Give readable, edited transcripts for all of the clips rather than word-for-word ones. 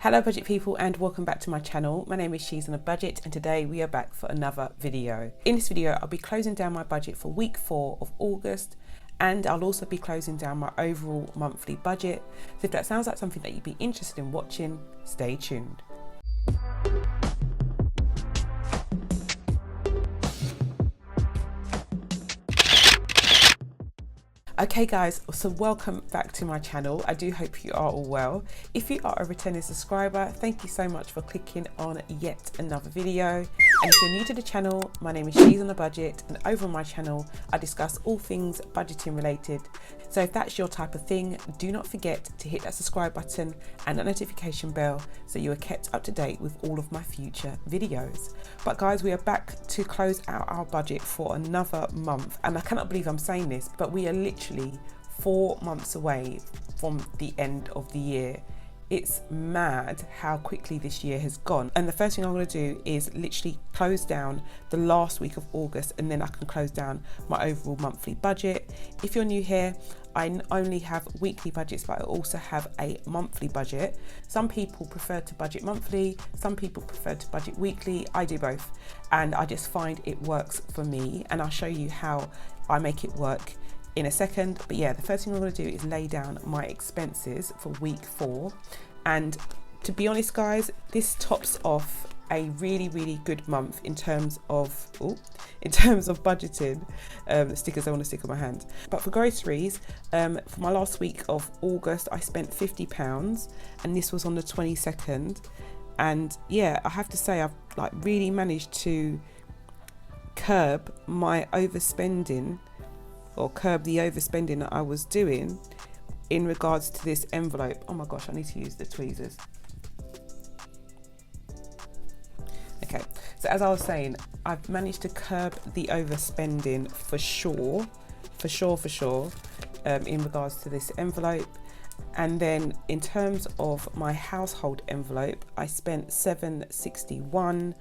Hello budget people and welcome back to my channel. My name is She's on a Budget and today we are back for another video. In this video I'll be closing down my budget for week 4 of August and I'll also be closing down my overall monthly budget. So if that sounds like something that you'd be interested in watching, stay tuned. Okay guys, so welcome back to my channel. I do hope you are all well. If you are a returning subscriber, thank you so much for clicking on yet another video. And if you're new to the channel, my name is She's on a Budget and over on my channel, I discuss all things budgeting related. So if that's your type of thing, do not forget to hit that subscribe button and that notification bell so you are kept up to date with all of my future videos. But guys, we are back to close out our budget for another month. And I cannot believe I'm saying this, but we are literally 4 months away from the end of the year. It's mad how quickly this year has gone. And the first thing I'm going to do is literally close down the last week of August and then I can close down my overall monthly budget. If you're new here, I not only have weekly budgets, but I also have a monthly budget. Some people prefer to budget monthly, some people prefer to budget weekly. I do both and I just find it works for me and I'll show you how I make it work in a second. But yeah, the first thing I'm going to do is lay down my expenses for week 4. And to be honest guys, this tops off a really good month in terms of budgeting. The stickers I want to stick on my hand. But for groceries, for my last week of August I spent £50 and this was on the 22nd. And yeah, I have to say I've like really managed to curb my overspending, or curb the overspending that I was doing in regards to this envelope. Oh my gosh, I need to use the tweezers. Okay, so as I was saying, I've managed to curb the overspending for sure, in regards to this envelope. And then in terms of my household envelope, I spent £7.61,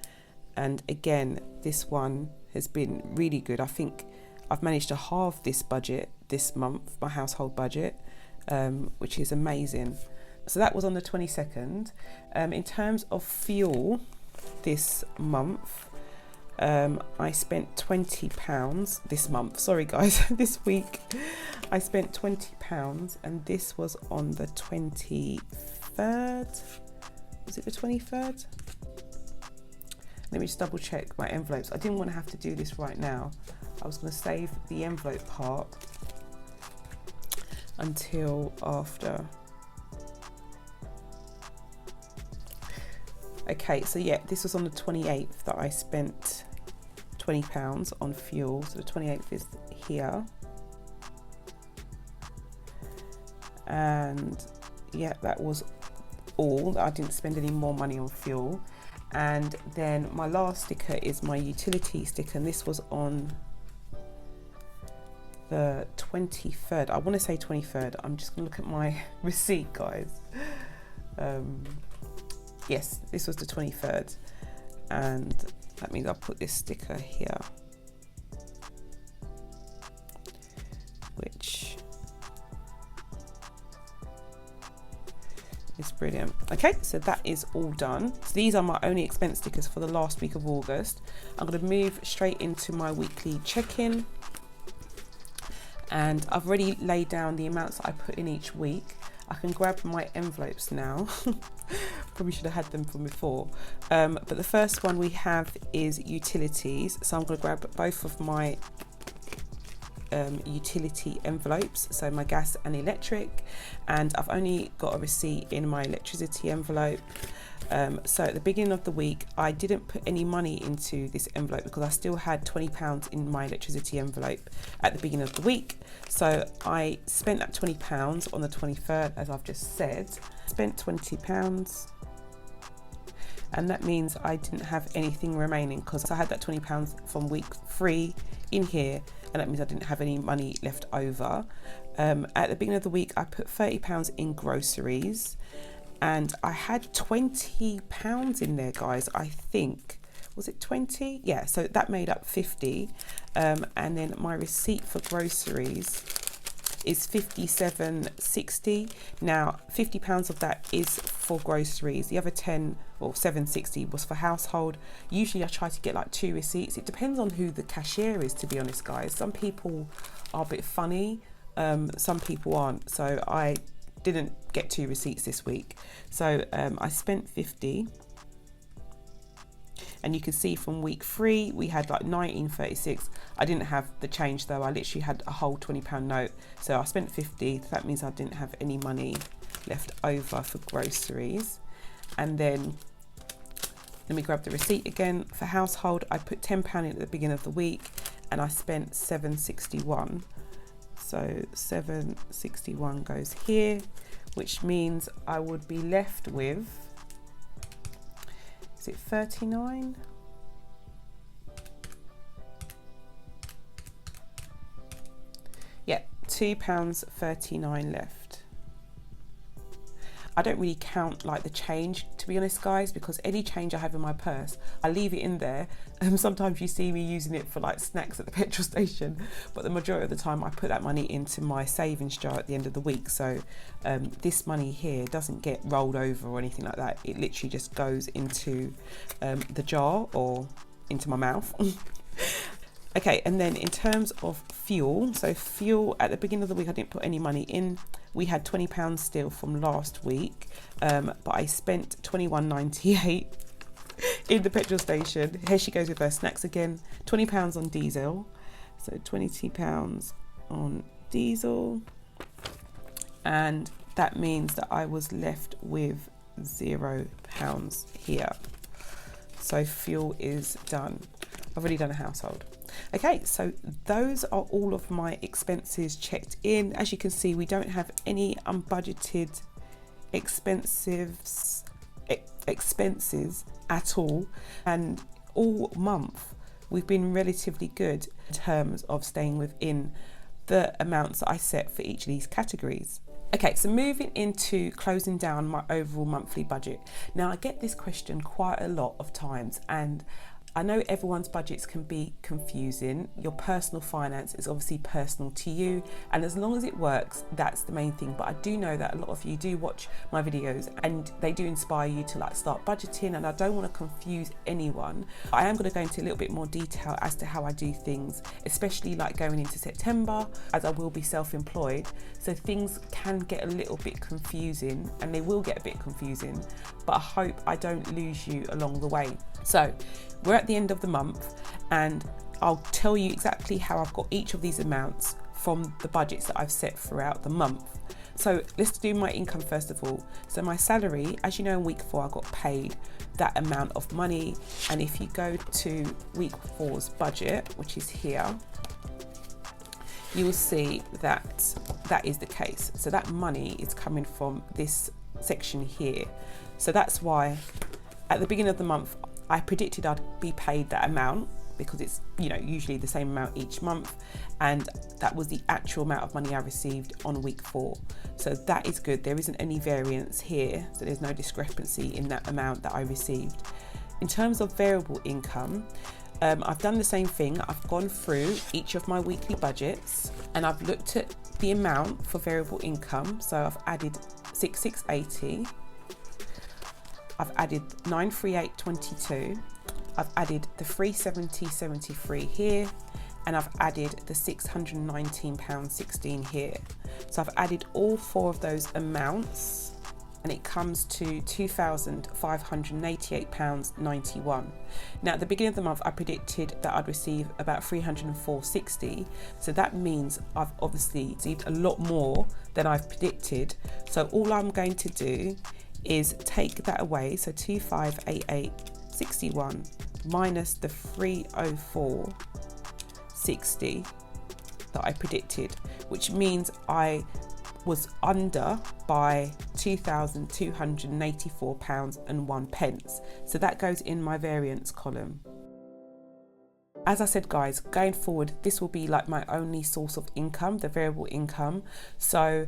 and again, this one has been really good. I think I've managed to halve this budget this month, my household budget, which is amazing. So that was on the 22nd. In terms of fuel this month, I spent £20 this month. Sorry guys, this week I spent £20 and this was on the 23rd. Was it the 23rd? Let me just double check my envelopes. I didn't want to have to do this right now. I was going to save the envelope part until after. Okay, so yeah, this was on the 28th that I spent £20 on fuel. So the 28th is here. And yeah, that was all. I didn't spend any more money on fuel. And then my last sticker is my utility sticker, and this was on the 23rd. I want to say 23rd. I'm just gonna look at my receipt, guys. Yes, this was the 23rd, and that means I'll put this sticker here, which is brilliant. Okay, so that is all done. So these are my only expense stickers for the last week of August. I'm going to move straight into my weekly check-in. And I've already laid down the amounts that I put in each week. I can grab my envelopes now. Probably should have had them from before. But the first one we have is utilities. So I'm going to grab both of my utility envelopes, so my gas and electric, and I've only got a receipt in my electricity envelope. So at the beginning of the week I didn't put any money into this envelope because I still had £20 in my electricity envelope at the beginning of the week. So I spent that £20 on the 23rd, as I've just said. Spent £20, and that means I didn't have anything remaining because I had that £20 from week 3 in here, and that means I didn't have any money left over. At the beginning of the week I put £30 in groceries, and I had £20 in there, guys. I think, was it 20? Yeah, so that made up 50. And then my receipt for groceries is £57.60. Now £50 of that is for groceries. The other 10 or £7.60 was for household. Usually I try to get like 2 receipts. It depends on who the cashier is, to be honest, guys. Some people are a bit funny, some people aren't. So I didn't get 2 receipts this week. So I spent 50. And you can see from week 3 we had like 19.36. I didn't have the change though. I literally had a whole £20 note. So I spent 50. That means I didn't have any money left over for groceries. And then let me grab the receipt again. For household, I put £10 in at the beginning of the week and I spent £7.61. So £7.61 goes here, which means I would be left with, is it 39? Yeah, £2.39 left. I don't really count like the change, to be honest, guys, because any change I have in my purse, I leave it in there. Sometimes you see me using it for like snacks at the petrol station, but the majority of the time I put that money into my savings jar at the end of the week. So this money here doesn't get rolled over or anything like that. It literally just goes into the jar or into my mouth. Okay, and then in terms of fuel, so fuel at the beginning of the week, I didn't put any money in. We had £20 still from last week, but I spent £21.98 in the petrol station. Here she goes with her snacks again. £20 on diesel, so £22 on diesel, and that means that I was left with £0 here. So fuel is done. I've already done a household. Okay, so those are all of my expenses checked in. As you can see, we don't have any unbudgeted expenses at all, and all month we've been relatively good in terms of staying within the amounts that I set for each of these categories. Okay, so moving into closing down my overall monthly budget. Now I get this question quite a lot of times, and I know everyone's budgets can be confusing. Your personal finance is obviously personal to you, and as long as it works, that's the main thing. But I do know that a lot of you do watch my videos and they do inspire you to like start budgeting, and I don't want to confuse anyone. I am going to go into a little bit more detail as to how I do things, especially like going into September, as I will be self-employed. So things can get a little bit confusing, and they will get a bit confusing, but I hope I don't lose you along the way. So we're at the end of the month, and I'll tell you exactly how I've got each of these amounts from the budgets that I've set throughout the month. So let's do my income first of all. So my salary, as you know, in week 4 I got paid that amount of money, and if you go to week 4's budget, which is here, you will see that that is the case. So that money is coming from this section here. So that's why at the beginning of the month I predicted I'd be paid that amount, because it's, you know, usually the same amount each month, and that was the actual amount of money I received on week 4. So that is good. There isn't any variance here, so there's no discrepancy in that amount that I received. In terms of variable income, I've done the same thing. I've gone through each of my weekly budgets and I've looked at the amount for variable income. So I've added 6,680. I've added 938.22. I've added the 370.73 here, and I've added the £619.16 here. So I've added all 4 of those amounts, and it comes to £2,588.91. Now at the beginning of the month I predicted that I'd receive about £304.60, so that means I've obviously received a lot more than I've predicted. So all I'm going to do is take that away, so 2588.61 minus the 304.60 that I predicted, which means I was under by £2,284.01. So that goes in my variance column. As I said, guys, going forward, this will be like my only source of income, the variable income. So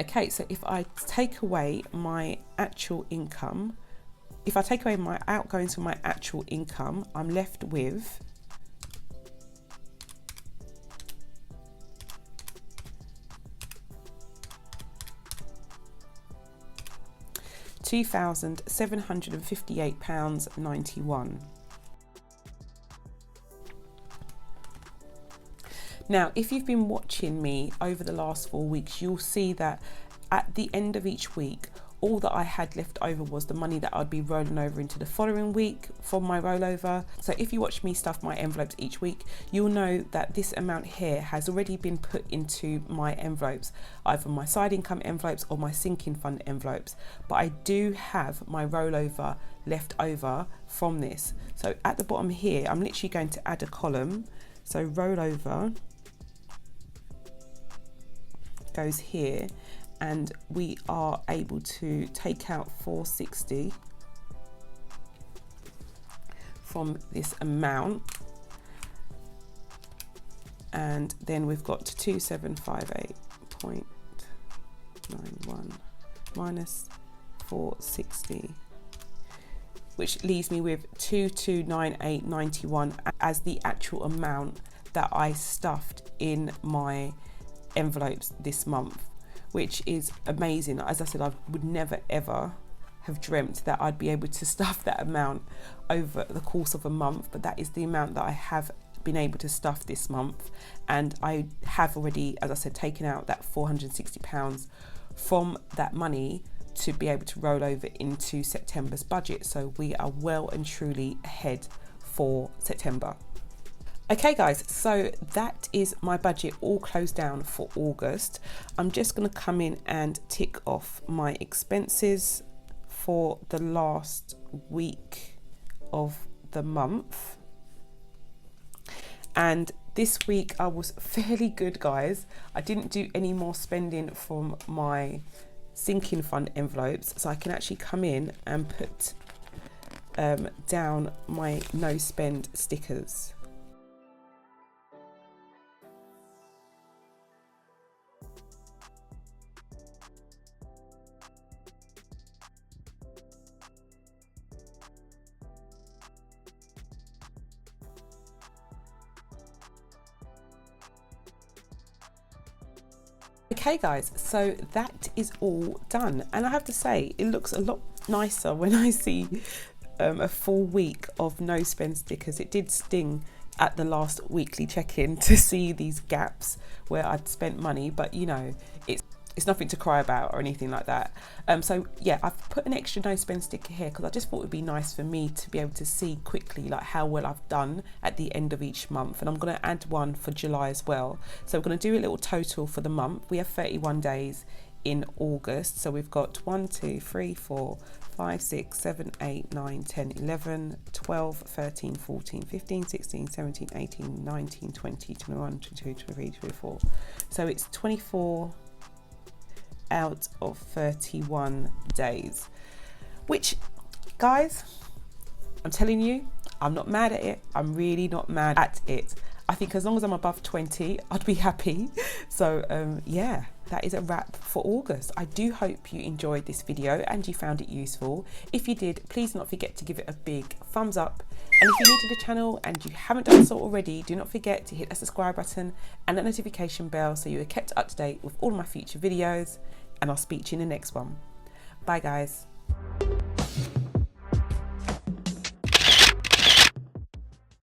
Okay, so if I take away my actual income, if I take away my outgoings from my actual income, I'm left with £2,758.91. Now, if you've been watching me over the last 4 weeks, you'll see that at the end of each week, all that I had left over was the money that I'd be rolling over into the following week from my rollover. So if you watch me stuff my envelopes each week, you'll know that this amount here has already been put into my envelopes, either my side income envelopes or my sinking fund envelopes. But I do have my rollover left over from this. So at the bottom here, I'm literally going to add a column. So rollover goes here, and we are able to take out 460 from this amount, and then we've got 2758.91 minus 460, which leaves me with 2298.91 as the actual amount that I stuffed in my envelopes this month, which is amazing. As I said, I would never ever have dreamt that I'd be able to stuff that amount over the course of a month, but that is the amount that I have been able to stuff this month. And I have already, as I said, taken out that £460 from that money to be able to roll over into September's budget. So we are well and truly ahead for September. Okay guys, so that is my budget all closed down for August. I'm just going to come in and tick off my expenses for the last week of the month. And this week I was fairly good, guys. I didn't do any more spending from my sinking fund envelopes, so I can actually come in and put down my no spend stickers. Okay guys, so that is all done, and I have to say it looks a lot nicer when I see a full week of no spend stickers. It did sting at the last weekly check-in to see these gaps where I'd spent money, but you know, it's nothing to cry about or anything like that. So yeah, I've put an extra no spend sticker here because I just thought it would be nice for me to be able to see quickly like how well I've done at the end of each month. And I'm going to add one for July as well. So we're going to do a little total for the month. We have 31 days in August. So we've got 1, 2, 3, 4, 5, 6, 7, 8, 9, 10, 11, 12, 13, 14, 15, 16, 17, 18, 19, 20, 21, 22, 23, 24. So it's 24 out of 31 days, which, guys, I'm telling you, I'm not mad at it. I'm really not mad at it. I think as long as I'm above 20, I'd be happy. So yeah, that is a wrap for August. I do hope you enjoyed this video and you found it useful. If you did, please do not forget to give it a big thumbs up. And if you're new to the channel and you haven't done so already, do not forget to hit that subscribe button and that notification bell so you are kept up to date with all of my future videos. And I'll speak to you in the next one. Bye guys.